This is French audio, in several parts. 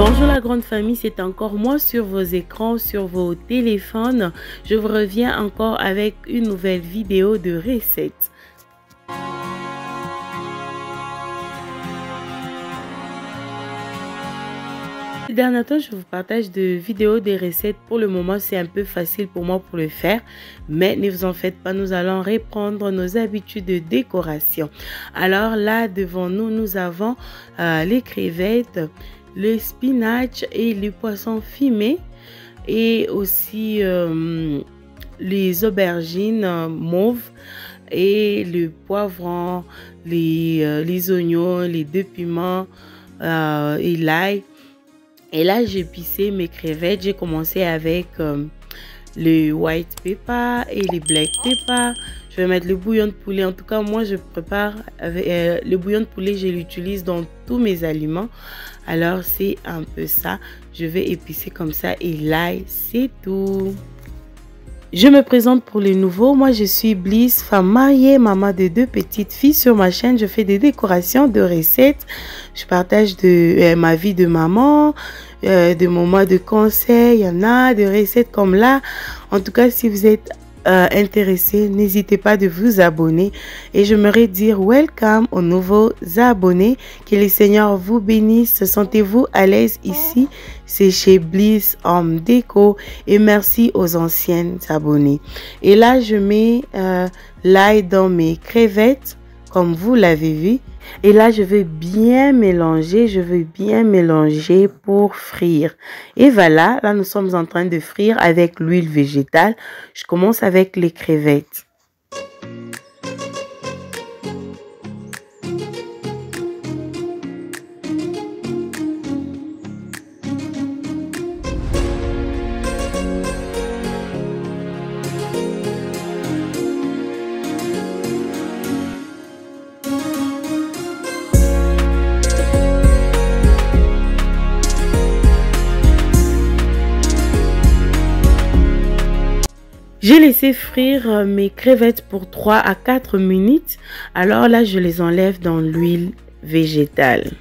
Bonjour la grande famille, c'est encore moi sur vos écrans, sur vos téléphones. Je vous reviens encore avec une nouvelle vidéo de recettes. Ces derniers temps, je vous partage de vidéos des recettes. Pour le moment, c'est un peu facile pour moi pour le faire. Mais ne vous en faites pas, nous allons reprendre nos habitudes de décoration. Alors là, devant nous, nous avons les crevettes, le spinach et le poisson fumé. Et aussi les aubergines mauves et le poivron, les oignons, les deux piments et l'ail. Et là, j'ai pissé mes crevettes. J'ai commencé avec le white pepper et les black pepper. Je vais mettre le bouillon de poulet. En tout cas, moi, je prépare avec le bouillon de poulet. Je l'utilise dans tous mes aliments. Alors, c'est un peu ça. Je vais épicer comme ça. Et l'ail, c'est tout. Je me présente pour les nouveaux. Moi, je suis Bliss, femme mariée, maman de 2 petites filles. Sur ma chaîne, je fais des décorations, de recettes. Je partage ma vie de maman, de moments de conseils. Il y en a des recettes comme là. En tout cas, si vous êtes intéressé, n'hésitez pas de vous abonner. Et j'aimerais dire welcome aux nouveaux abonnés. Que le Seigneur vous bénisse. Sentez-vous à l'aise ici. C'est chez Bliss Home Déco. Et merci aux anciennes abonnés. Et là, je mets l'ail dans mes crevettes, comme vous l'avez vu. Et là, je vais bien mélanger. Je vais bien mélanger pour frire. Et voilà, là, nous sommes en train de frire avec l'huile végétale. Je commence avec les crevettes. J'ai laissé frire mes crevettes pour 3 à 4 minutes. Alors là, je les enlève dans l'huile végétale.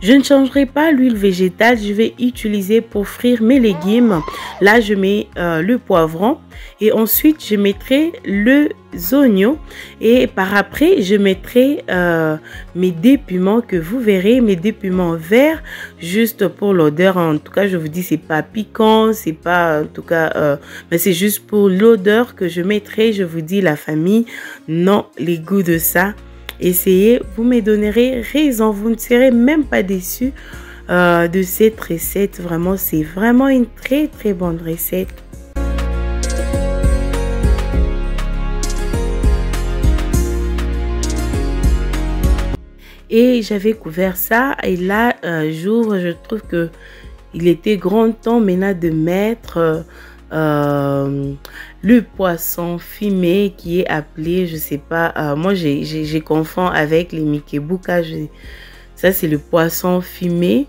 Je ne changerai pas l'huile végétale, je vais utiliser pour frire mes légumes. Là, je mets le poivron et ensuite, je mettrai les oignons. Et par après, je mettrai mes 2 piments que vous verrez, mes 2 piments verts, juste pour l'odeur. En tout cas, je vous dis, c'est pas piquant, c'est pas, en tout cas, mais c'est juste pour l'odeur que je mettrai. Je vous dis, la famille, non, les goûts de ça. Essayez, vous me donnerez raison, vous ne serez même pas déçus de cette recette. Vraiment, c'est vraiment une très très bonne recette. Et j'avais couvert ça et là, j'ouvre, je trouve que il était grand temps maintenant de mettre le poisson fumé qui est appelé, je sais pas, moi j'ai confonds avec les mikebuka. Ça c'est le poisson fumé,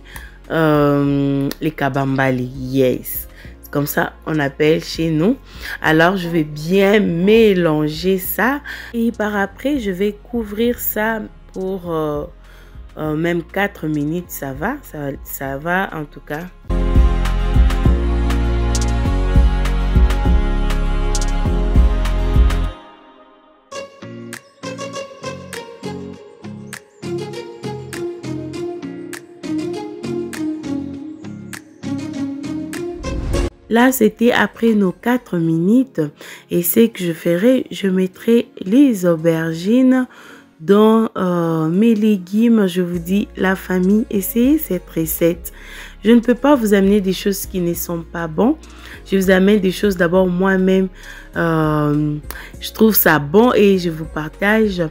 les kabambali, yes, comme ça on appelle chez nous. Alors je vais bien mélanger ça et par après je vais couvrir ça pour même 4 minutes. Ça va en tout cas. Là, c'était après nos 4 minutes. Et ce que je ferai, je mettrai les aubergines dans mes légumes. Je vous dis, la famille, essayez cette recette. Je ne peux pas vous amener des choses qui ne sont pas bonnes. Je vous amène des choses d'abord moi-même. Je trouve ça bon et je vous partage.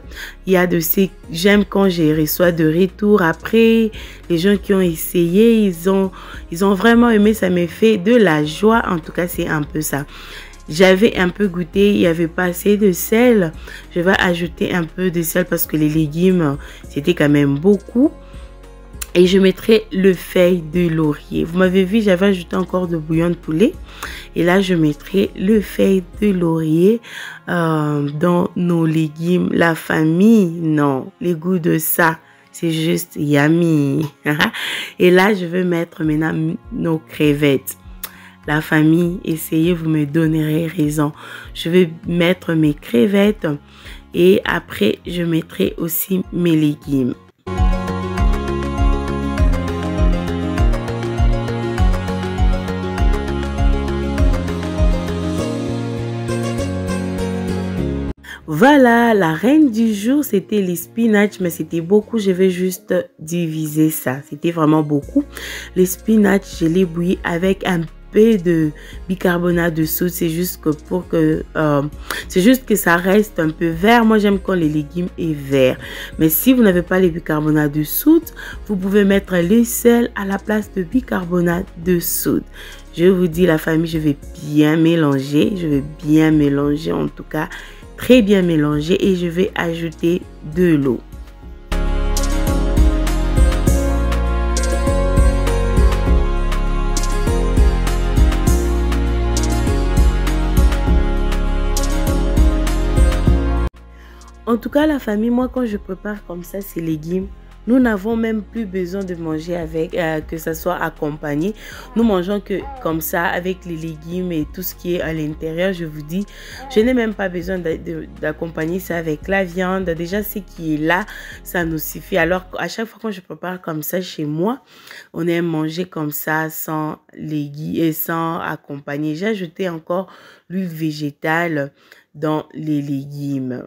Il y a de ces... J'aime quand je reçois de retours après. Les gens qui ont essayé, ils ont vraiment aimé. Ça me fait de la joie. En tout cas, c'est un peu ça. J'avais un peu goûté, il n'y avait pas assez de sel. Je vais ajouter un peu de sel parce que les légumes, c'était quand même beaucoup. Et je mettrai le feuille de laurier. Vous m'avez vu, j'avais ajouté encore de bouillon de poulet. Et là, je mettrai le feuille de laurier dans nos légumes. La famille, non. Les goûts de ça, c'est juste yummy. Et là, je vais mettre maintenant nos crevettes. La famille, essayez, vous me donnerez raison. Je vais mettre mes crevettes et après, je mettrai aussi mes légumes. Voilà, la reine du jour, c'était les spinach, mais c'était beaucoup. Je vais juste diviser ça. C'était vraiment beaucoup. Les spinach, je l'ai bouilli avec un peu de bicarbonate de soude. C'est juste que pour que c'est juste que ça reste un peu vert. Moi, j'aime quand les légumes est vert. Mais si vous n'avez pas les bicarbonates de soude, vous pouvez mettre le sel à la place de bicarbonate de soude. Je vous dis, la famille, je vais bien mélanger. Je vais bien mélanger en tout cas. Très bien mélangé et je vais ajouter de l'eau. En tout cas, la famille, moi, quand je prépare comme ça ces légumes, nous n'avons même plus besoin de manger avec, que ça soit accompagné. Nous mangeons que comme ça, avec les légumes et tout ce qui est à l'intérieur. Je vous dis, je n'ai même pas besoin d'accompagner ça avec la viande. Déjà, ce qui est là, ça nous suffit. Alors, à chaque fois que je prépare comme ça chez moi, on aime manger comme ça, sans légumes et sans accompagner. J'ai ajouté encore l'huile végétale dans les légumes.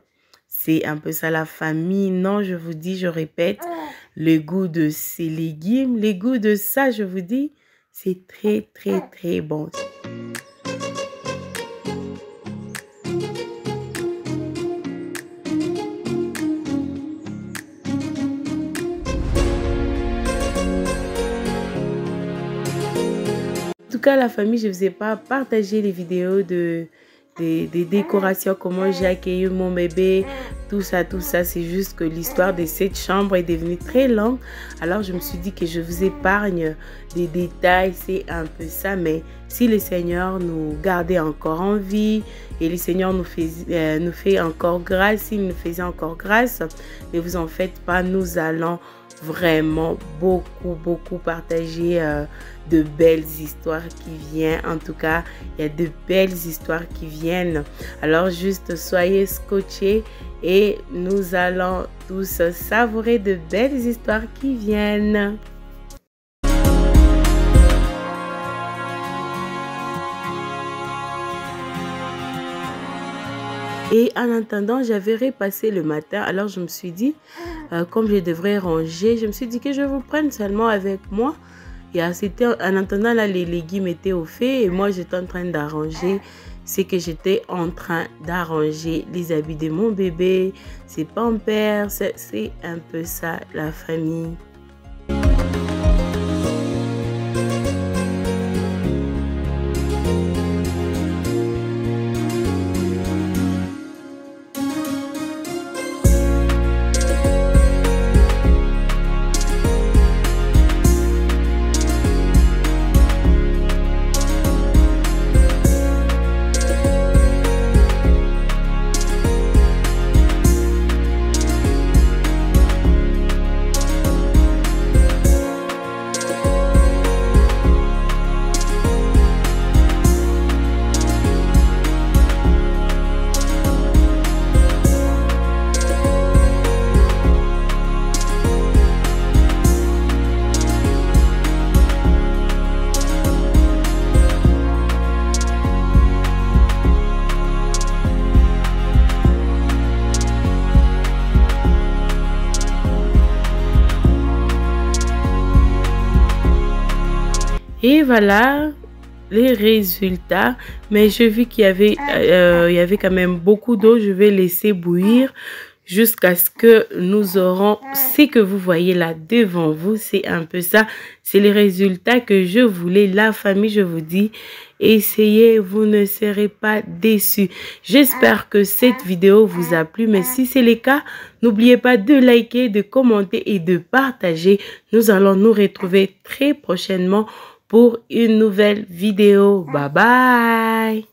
C'est un peu ça la famille. Non, je vous dis, je répète, le goût de ces légumes, le goût de ça, je vous dis, c'est très, très, très bon. En tout cas, la famille, je ne vous ai pas partagé les vidéos des décorations, comment j'ai accueilli mon bébé, tout ça, c'est juste que l'histoire de cette chambre est devenue très longue. Alors, je me suis dit que je vous épargne des détails, c'est un peu ça. Mais si le Seigneur nous gardait encore en vie et le Seigneur nous fait encore grâce, s'il nous faisait encore grâce, ne vous en faites pas, nous allons vraiment beaucoup partager de belles histoires qui viennent. En tout cas, il y a de belles histoires qui viennent. Alors juste soyez scotchés et nous allons tous savourer de belles histoires qui viennent. Et en attendant, j'avais repassé le matin. Alors, je me suis dit, comme je devrais ranger, je me suis dit que je vous prenne seulement avec moi. Et c'était en attendant, là, les légumes étaient au fait. Et moi, j'étais en train d'arranger. C'est que j'étais en train d'arranger les habits de mon bébé. C'est pampers. C'est un peu ça, la famille. Et voilà les résultats. Mais je vis qu'il y avait quand même beaucoup d'eau. Je vais laisser bouillir jusqu'à ce que nous aurons ce que vous voyez là devant vous. C'est un peu ça. C'est les résultats que je voulais. La famille, je vous dis, essayez, vous ne serez pas déçus. J'espère que cette vidéo vous a plu. Mais si c'est le cas, n'oubliez pas de liker, de commenter et de partager. Nous allons nous retrouver très prochainement pour une nouvelle vidéo. Bye bye.